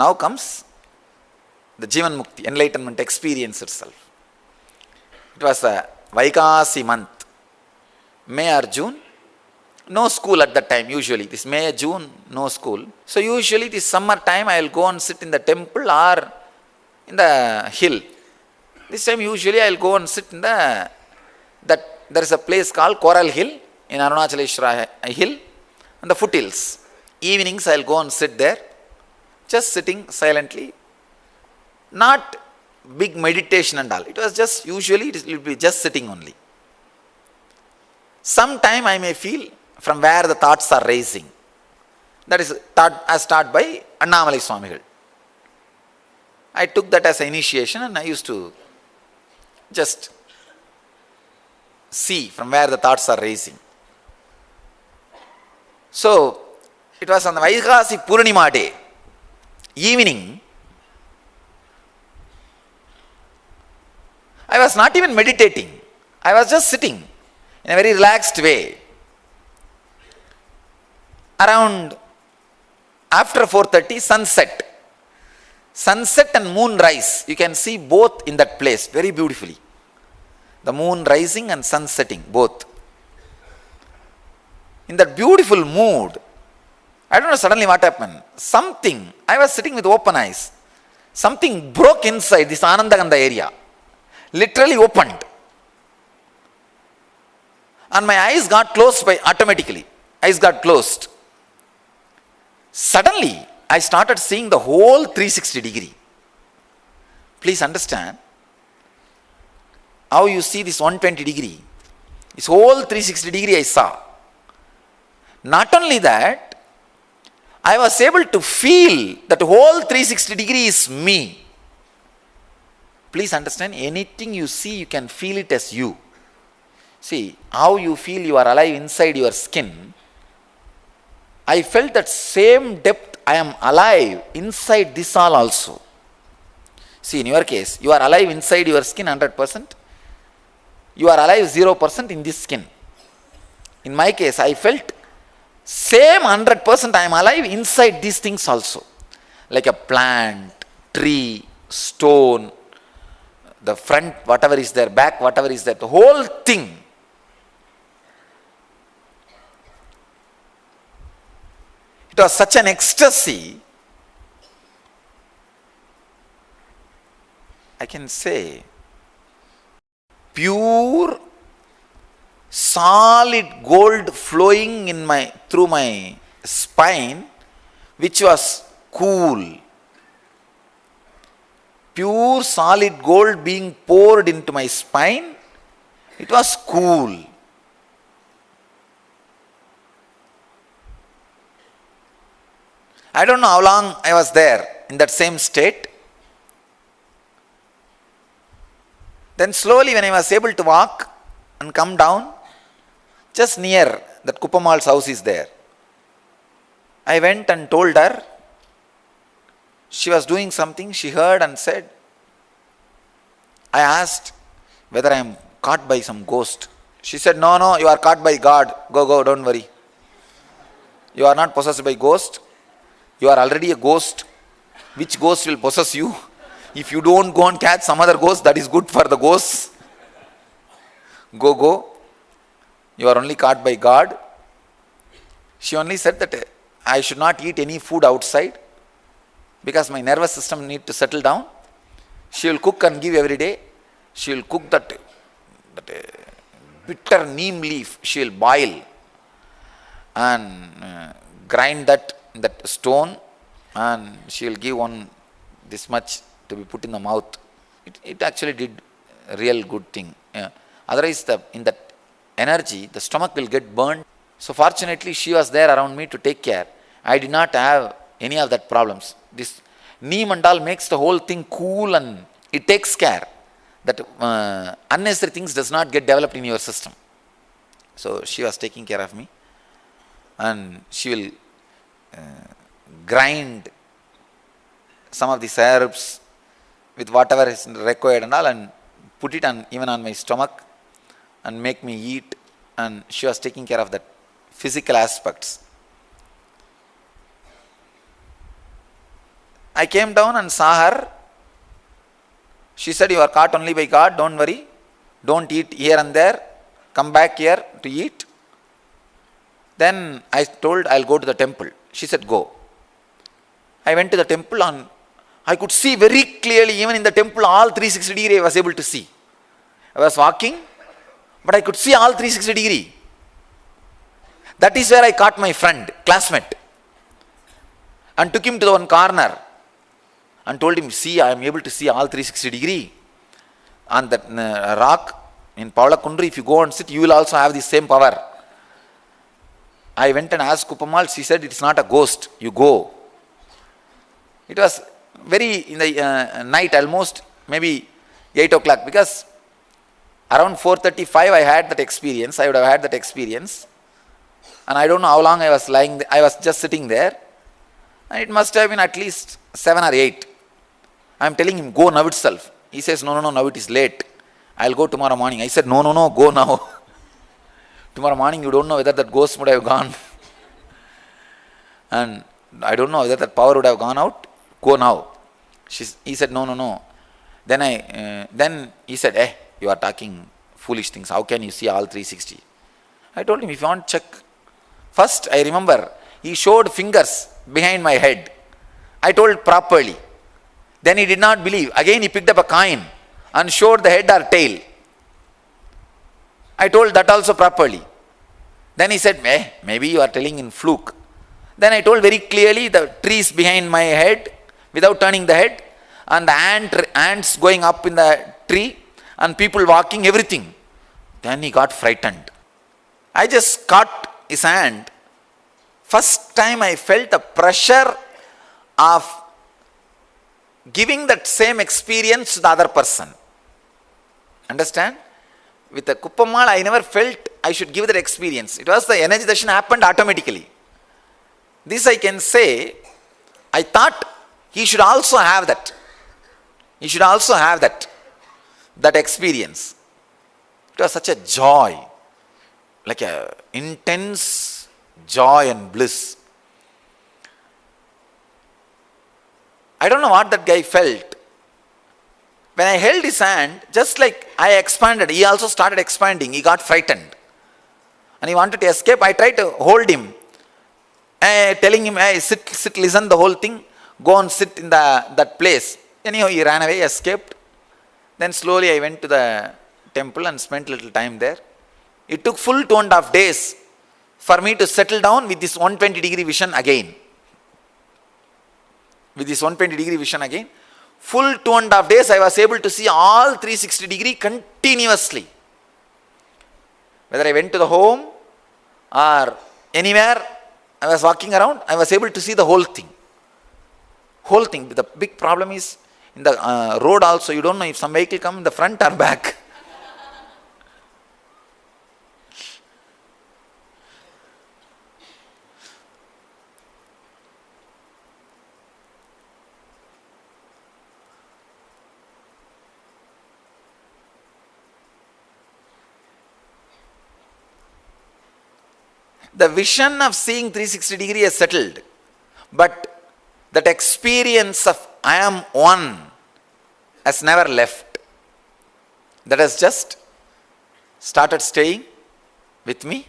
Now comes the Jivan Mukti, enlightenment experience itself. It was a Vaikasi month, May or June. No school at that time usually. This May, June, no school. So usually this summer time I will go and sit in the temple or in the hill. This time usually I will go and sit in there is a place called Coral Hill in Arunachaleshwara Hill and the foothills. Evenings I will go and sit there, just sitting silently. Not big meditation and all. It was just usually it will be just sitting only. Sometime I may feel from where the thoughts are rising. That is taught by Annamalai Swamigal. I took that as an initiation and I used to just see from where the thoughts are rising. So, it was on the Vaikasi Purnima day, evening. I was not even meditating. I was just sitting in a very relaxed way. Around after 4:30, sunset and moon rise, you can see both in that place very beautifully. The moon rising and sun setting, both. In that beautiful mood, I don't know suddenly what happened. I was sitting with open eyes. Something broke inside this Anandaganda area. Literally opened. And my eyes got closed automatically. Eyes got closed. Suddenly, I started seeing the whole 360 degree. Please understand how you see this 120 degree. This whole 360 degree I saw. Not only that, I was able to feel that whole 360 degree is me. Please understand, anything you see, you can feel it as you. See, how you feel you are alive inside your skin. I felt that same depth I am alive inside this all also. See, in your case, you are alive inside your skin 100%. You are alive 0% in this skin. In my case, I felt same 100% I am alive inside these things also. Like a plant, tree, stone, the front, whatever is there, back, whatever is there, the whole thing. It was such an ecstasy, I can say, pure, solid gold flowing through my spine, which was cool. Pure, solid gold being poured into my spine, it was cool. I don't know how long I was there in that same state. Then slowly when I was able to walk and come down, just near that Kuppamal's house is there. I went and told her. She was doing something, she heard and said. I asked whether I am caught by some ghost. She said, no, you are caught by God. Go, don't worry. You are not possessed by ghost. You are already a ghost. Which ghost will possess you? If you don't go and catch some other ghost, that is good for the ghosts. Go. You are only caught by God. She only said that I should not eat any food outside because my nervous system needs to settle down. She will cook and give every day. She will cook that bitter neem leaf. She will boil and grind that stone, and she will give one this much to be put in the mouth. It actually did a real good thing. Yeah. Otherwise, in that energy, the stomach will get burned. So fortunately, she was there around me to take care. I did not have any of that problems. This neem and all makes the whole thing cool, and it takes care that unnecessary things does not get developed in your system. So she was taking care of me, and she will grind some of these herbs with whatever is required and all, and put it even on my stomach and make me eat. And she was taking care of that physical aspects. I came down and saw her. She said, you are caught only by God, don't worry. Don't eat here and there. Come back here to eat. Then I told, I'll go to the temple. She said, go. I went to the temple and I could see very clearly, even in the temple, all 360 degree I was able to see. I was walking, but I could see all 360 degree. That is where I caught my friend, classmate, and took him to the one corner and told him, see, I am able to see all 360 degree. On that rock in Pavlakundru, if you go and sit, you will also have the same power. I went and asked Kuppamal, she said, it's not a ghost, you go. It was very in the night, almost maybe 8 o'clock, because around 4:35 I had that experience, I would have had that experience. And I don't know how long I was lying there. I was just sitting there. And it must have been at least 7 or 8. I am telling him, go now itself. He says, no, now it is late. I'll go tomorrow morning. I said, no, go now. Tomorrow morning you don't know whether that ghost would have gone. And I don't know whether that power would have gone out. Go now. He said, no. Then he said, you are talking foolish things. How can you see all 360? I told him, if you want, check. First, I remember, he showed fingers behind my head. I told properly. Then he did not believe. Again, he picked up a coin and showed the head or tail. I told that also properly. Then he said, maybe you are telling in fluke. Then I told very clearly the trees behind my head without turning the head, and the ants going up in the tree, and people walking, everything. Then he got frightened. I just caught his hand. First time I felt the pressure of giving that same experience to the other person. Understand? With the Kuppamal, I never felt I should give that experience. It was the energy darshan happened automatically. This I can say, I thought he should also have that. He should also have that experience. It was such a joy, like a intense joy and bliss. I don't know what that guy felt. When I held his hand, just like I expanded, he also started expanding. He got frightened. And he wanted to escape. I tried to hold him, telling him, sit, listen the whole thing. Go and sit in that place. Anyhow, he ran away, escaped. Then slowly I went to the temple and spent a little time there. It took full 2.5 days for me to settle down with this 120 degree vision again. Full 2.5 days I was able to see all 360 degree continuously. Whether I went to the home or anywhere I was walking around, I was able to see the whole thing. The big problem is in the road also, you don't know if some vehicle come in the front or back. The vision of seeing 360 degree is settled, but that experience of I am one has never left. That has just started staying with me